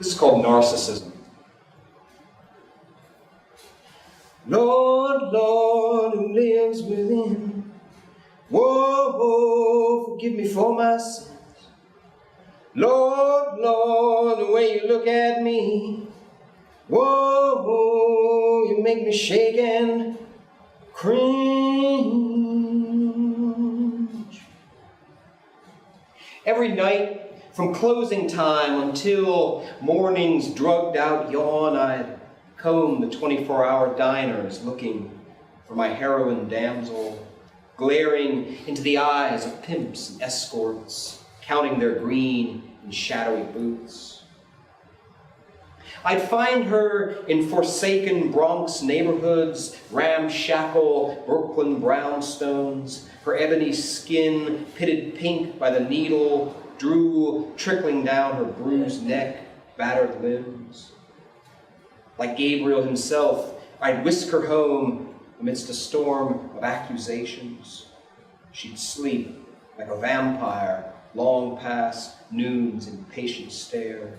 This is called narcissism. Lord, Lord, who lives within, whoa, forgive me for my sins. Lord, Lord, the way you look at me, whoa, you make me shake and cringe. Every night, from closing time until morning's drugged-out yawn, I'd comb the 24-hour diners looking for my heroine damsel, glaring into the eyes of pimps and escorts, counting their green and shadowy boots. I'd find her in forsaken Bronx neighborhoods, ramshackle Brooklyn brownstones, her ebony skin pitted pink by the needle, drool trickling down her bruised neck, battered limbs. Like Gabriel himself, I'd whisk her home amidst a storm of accusations. She'd sleep like a vampire long past noon's impatient stare.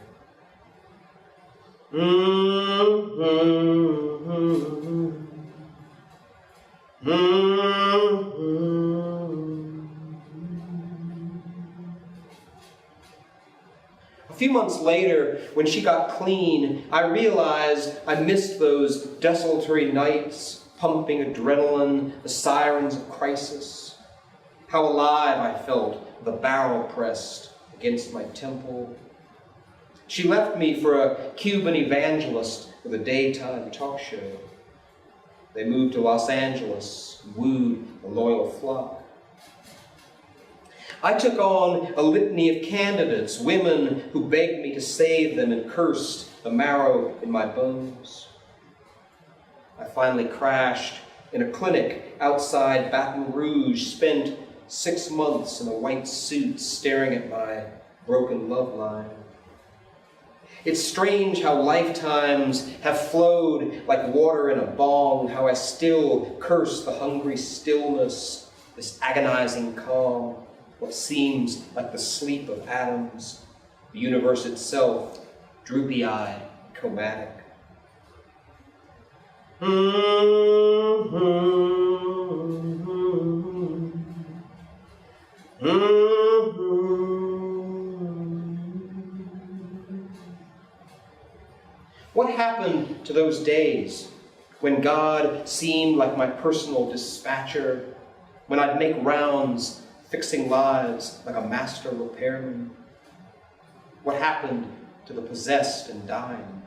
A few months later, when she got clean, I realized I missed those desultory nights, pumping adrenaline, the sirens of crisis. How alive I felt, the barrel pressed against my temple. She left me for a Cuban evangelist with a daytime talk show. They moved to Los Angeles and wooed a loyal flock. I took on a litany of candidates, women who begged me to save them and cursed the marrow in my bones. I finally crashed in a clinic outside Baton Rouge, spent 6 months in a white suit staring at my broken love line. It's strange how lifetimes have flowed like water in a bong, how I still curse the hungry stillness, this agonizing calm, what seems like the sleep of atoms, the universe itself, droopy-eyed, chromatic. What happened to those days when God seemed like my personal dispatcher, when I'd make rounds fixing lives like a master repairman? What happened to the possessed and dying?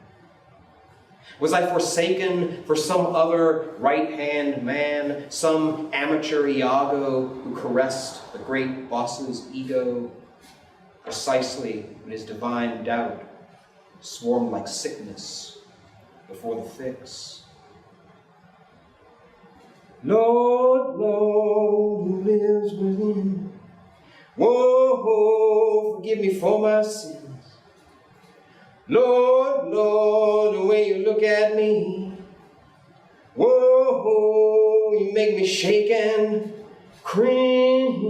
Was I forsaken for some other right-hand man, some amateur Iago who caressed the great boss's ego, precisely when his divine doubt swarmed like sickness before the fix? Lord, Lord, who lives within, whoa, forgive me for my sins. Lord, Lord, the way you look at me, whoa, you make me shake and cringe.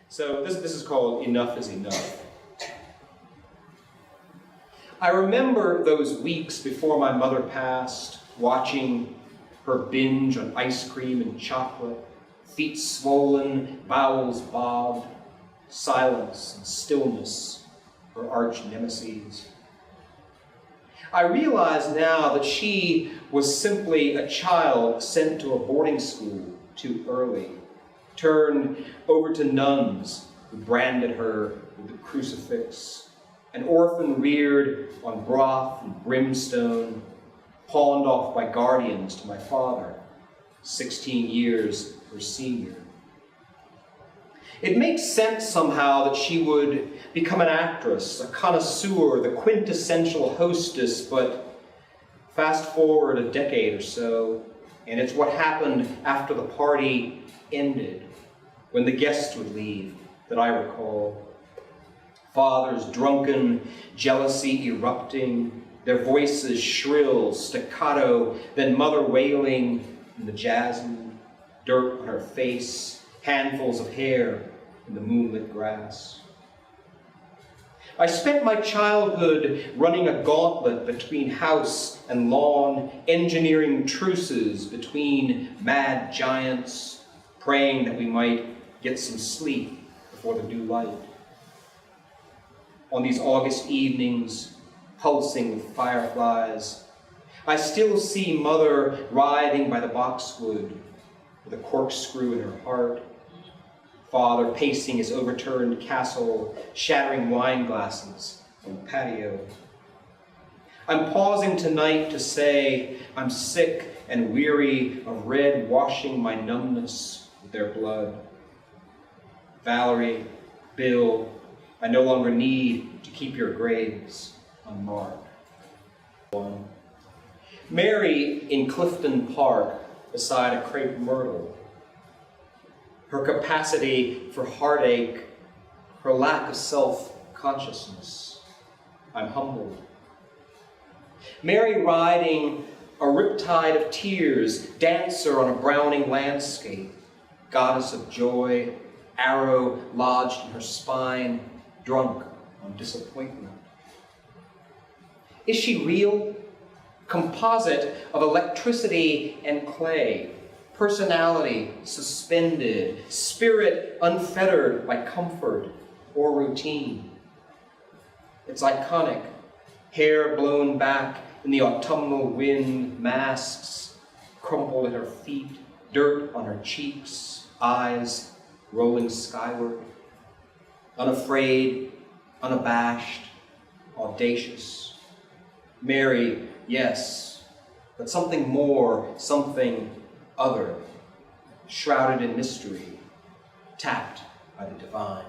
So this is called Enough is Enough. I remember those weeks before my mother passed, watching her binge on ice cream and chocolate, feet swollen, bowels bobbed, silence and stillness, her arch nemesis. I realize now that she was simply a child sent to a boarding school too early, turned over to nuns who branded her with the crucifix, an orphan reared on broth and brimstone, pawned off by guardians to my father, 16 years her senior. It makes sense somehow that she would become an actress, a connoisseur, the quintessential hostess, but fast forward a decade or so, and it's what happened after the party ended, when the guests would leave, that I recall. Fathers drunken, jealousy erupting, their voices shrill, staccato, then mother wailing in the jasmine, dirt on her face, handfuls of hair in the moonlit grass. I spent my childhood running a gauntlet between house and lawn, engineering truces between mad giants, praying that we might get some sleep before the new light. On these August evenings, pulsing with fireflies, I still see Mother writhing by the boxwood with a corkscrew in her heart, Father pacing his overturned castle, shattering wine glasses on the patio. I'm pausing tonight to say I'm sick and weary of red washing my numbness with their blood. Valerie, Bill, I no longer need to keep your graves unmarked. Mary in Clifton Park beside a crepe myrtle. Her capacity for heartache, her lack of self-consciousness. I'm humbled. Mary riding a riptide of tears, dancer on a Browning landscape, goddess of joy, arrow lodged in her spine, drunk on disappointment. Is she real? Composite of electricity and clay, personality suspended, spirit unfettered by comfort or routine. It's iconic, hair blown back in the autumnal wind, masks crumpled at her feet, dirt on her cheeks, eyes rolling skyward. Unafraid, unabashed, audacious. Mary, yes, but something more, something other, shrouded in mystery, tapped by the divine.